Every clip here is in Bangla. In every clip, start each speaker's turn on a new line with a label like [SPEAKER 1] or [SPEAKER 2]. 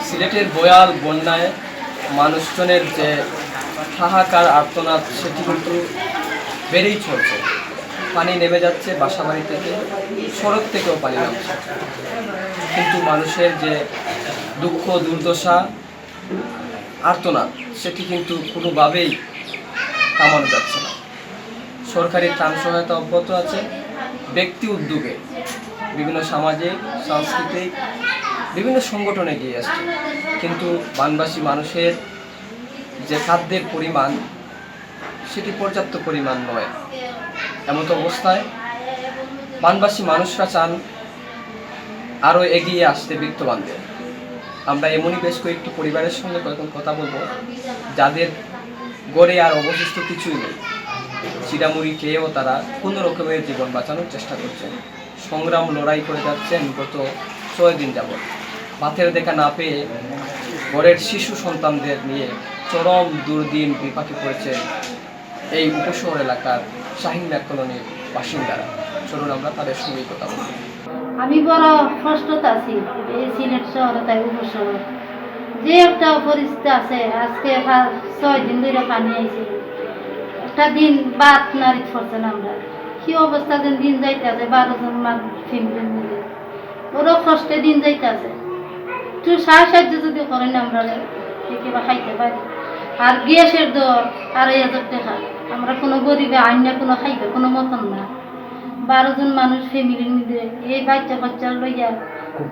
[SPEAKER 1] সিলেটের বয়াল বন্যায় মানুষজনের যে হাহাকার আর্তনাদ সেটি কিন্তু বেড়েই চলছে। পানি নেমে যাচ্ছে বাসাবাড়ি থেকে, সড়ক থেকেও পানি নামছে, কিন্তু মানুষের যে দুঃখ দুর্দশা আর্তনাদ সেটি কিন্তু কোনোভাবেই থামানো যাচ্ছে না। সরকারি ত্রাণ সহায়তা অব্যাহত আছে, ব্যক্তি উদ্যোগে বিভিন্ন সামাজিক সাংস্কৃতিক বিভিন্ন সংগঠনে এগিয়ে আসছে, কিন্তু বানবাসী মানুষের যে খাদ্যের পরিমাণ সেটি পর্যাপ্ত পরিমাণ নয়। এমতো অবস্থায় বানবাসী মানুষরা চান আরও এগিয়ে আসতে বিত্তবানদের। আমরা এমনই বেশ কয়েকটি পরিবারের সঙ্গে কয়েকজন কথা বলবো যাদের গড়ে আর অবশিষ্ট কিছুই নেই। চিড়ামুড়ি খেয়েও তারা কোনো রকমের জীবন বাঁচানোর চেষ্টা করছেন, সংগ্রাম লড়াই করে যাচ্ছেন গত 6 দিন যাবৎ। ভাতের দেখা না পেয়ে ঘরের শিশু সন্তানদের নিয়ে চরম দুর্দিন বিপাকে পড়েছেন এই উপশহর এলাকার শাহিন ব্যাগ কলোনির বাসিন্দারা। চলুন আমরা তাদের সঙ্গেই কথা বলব।
[SPEAKER 2] আমি বড় কষ্টত আছি এই সিলেট শহরে, তাই উপশহর যে একটা পরিস্থিতি আছে। আজকে 6 দিন ধরে পানি আইছে, একটা দিন বাদ নারী পড়ছে না। আমরা কি অবস্থা দিন যাইতে আছে, 12 জন মানুষ ফ্যামিলি মিলে ওরও কষ্টে দিন যাইতে আছে। একটু সাহায্য যদি করেন আমরা কিবা খাইতে পারি। আর গ্যাসের দর 2,500 টাকা, আমরা কোনো গরিবে আইন না কোনো খাইবে কোনো মতন না। 12 জন মানুষ ফ্যামিলির মধ্যে এই বাচ্চা বাচ্চা লইয়া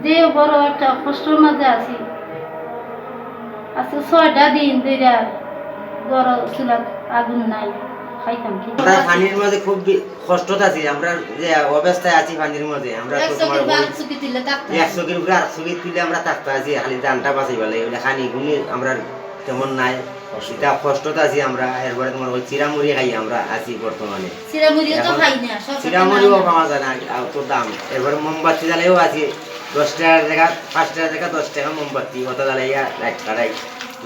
[SPEAKER 2] যে বড় একটা কষ্টের মাঝে আছি। আজকে 6টা দিন ধরে বড় চুলাত আগুন নাই, খাইতাম কি।
[SPEAKER 3] আমরা পানির মধ্যে খুব কষ্টত আছি। আমরা যে অবস্থায় আছি পানির মধ্যে, আমরা তো তোমার 100 উপরে 800 তুলে আমরা থাকতে আছি, খালি জানটা বাঁচাই বলে ওইটা খানি গুনি আমরা তেমন নাই। সেটা কষ্টত আছি আমরা। এরপরে তোমার ওই চিরামুড়ি খাই আমরা আছি বর্তমানে। চিরামুড়িও পাওয়া যায় না, তো দাম। এরপরে মোমবাতি জ্বালাইও আছি, 10 টাকার জায়গা 5 টাকার জায়গা 10 টাকা মোমবাতি ওটা জ্বালাইয়া লাইট কাটাই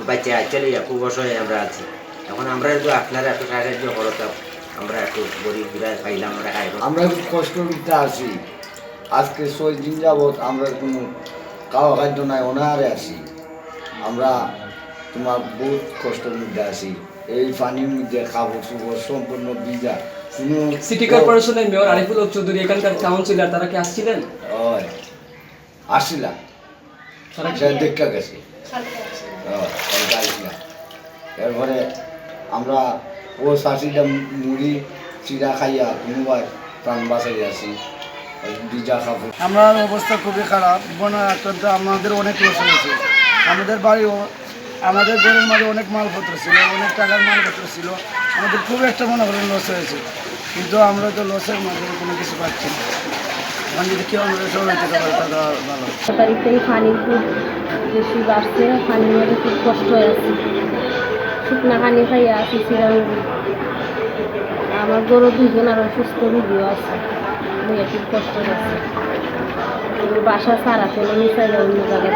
[SPEAKER 3] বাচ্চা চলে খুব অসহায় আমরা আছি। এখন আমরা একটু আপনারা একটু সাহায্য করো, তো আমরা একটু গরিব ঘুরে পাইলাম আমরা খাইব।
[SPEAKER 4] আমরা একটু কষ্টের মধ্যে আছি। আজকে 6 দিন যাবৎ আমরা কোনো খাওয়া খাদ্য নাই, অনাহারে আছি। আমরা তোমার বহুত কষ্টের মধ্যে আছি। এই পানির মধ্যে খাবার চুবর সম্পূর্ণ ভিজা। কোনো
[SPEAKER 1] সিটি কর্পোরেশনের মেয়র আরিফুল হক চৌধুরী এখানকার কাউন্সিলর তারা কি আসছিলেন?
[SPEAKER 4] আসিলা দেখা গেছে। এরপরে আমরা ও শাশিটা মুড়ি চিরা খাইয়া কোনোবার প্রাণ বাঁচাই আছি। ভিজা খাবো।
[SPEAKER 5] আমার অবস্থা খুবই খারাপ। বন্যা আক্রান্ত আমাদের অনেক লস হয়েছে। আমাদের বাড়িও আমাদের ঘরের মাঝে অনেক মালপত্র ছিল, অনেক টাকার মালপত্র ছিল। আমাদের খুব একটা মনে করেন লস হয়েছে, কিন্তু আমরা তো লসের মাঝে কোনো কিছু পাচ্ছি না। এখন যদি কেউ আমাদের সহায়তা করে তাহলে ভালো।
[SPEAKER 2] তারিখ থেকে পানি খুব বেশি বাড়ছে, পানির মধ্যে খুব কষ্ট হয়ে আছে। শুকনা পানি খাইয়া আছি চিরামুড়ি। আমার গরু 2 জন আর অসুস্থ রুগীও আছে, খুব কষ্ট হচ্ছে। বাসা ছাড়া পেলে নিচে অন্য জায়গায়